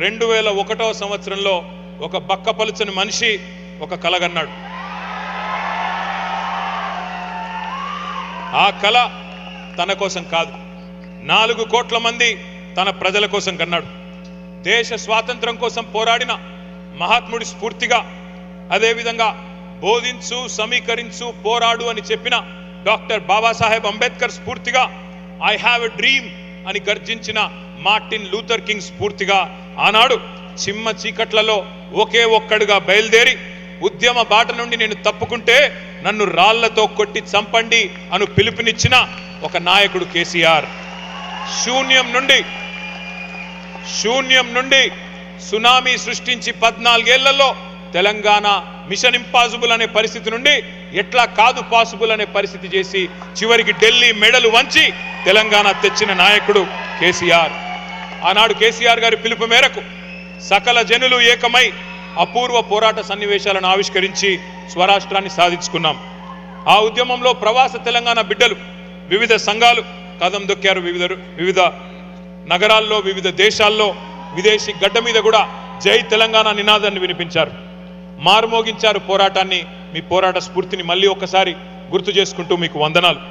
2001వ సంవత్సరంలో ఒక బక్కపలుచని మనిషి ఒక కలగన్నాడు. ఆ కల తన కోసం కాదు, 4 కోట్ల మంది తన ప్రజల కోసం కన్నాడు. దేశ స్వాతంత్రం కోసం పోరాడిన మహాత్ముడి స్ఫూర్తిగా, అదేవిధంగా బోధించు, సమీకరించు, పోరాడు అని చెప్పిన డాక్టర్ బాబాసాహెబ్ అంబేద్కర్ స్ఫూర్తిగా, ఐ హ్యావ్ ఎ డ్రీమ్ అని గర్జించిన మార్టిన్ లూథర్ కింగ్ స్ఫూర్తిగా ఆనాడు చిమ్మ చీకట్లలో ఒకే ఒక్కడుగా బయలుదేరి ఉద్యమ బాట నుండి నేను తప్పుకుంటే నన్ను రాళ్లతో కొట్టి చంపండి అను పిలుపునిచ్చిన ఒక నాయకుడు కేసీఆర్. శూన్యం నుండి సునామీ సృష్టించి 14 ఏళ్లలో తెలంగాణ మిషన్ ఇంపాసిబుల్ అనే పరిస్థితి నుండి ఎట్లా కాదు పాసిబుల్ అనే పరిస్థితి చేసి చివరికి ఢిల్లీ మెడలు వంచి తెలంగాణ తెచ్చిన నాయకుడు కేసీఆర్. ఆనాడు కేసీఆర్ గారి పిలుపు మేరకు సకల జనులు ఏకమై అపూర్వ పోరాట సన్నివేశాలను ఆవిష్కరించి స్వరాష్ట్రాన్ని సాధించుకున్నాం. ఆ ఉద్యమంలో ప్రవాస తెలంగాణ బిడ్డలు, వివిధ సంఘాలు కదం దొక్కారు. వివిధ నగరాల్లో, వివిధ దేశాల్లో, విదేశీ గడ్డ మీద కూడా జై తెలంగాణ నినాదాన్ని వినిపించారు, మారుమోగించారు పోరాటాన్ని. మీ పోరాట స్ఫూర్తిని మళ్ళీ ఒక్కసారి గుర్తు చేసుకుంటూ మీకు వందనాలు.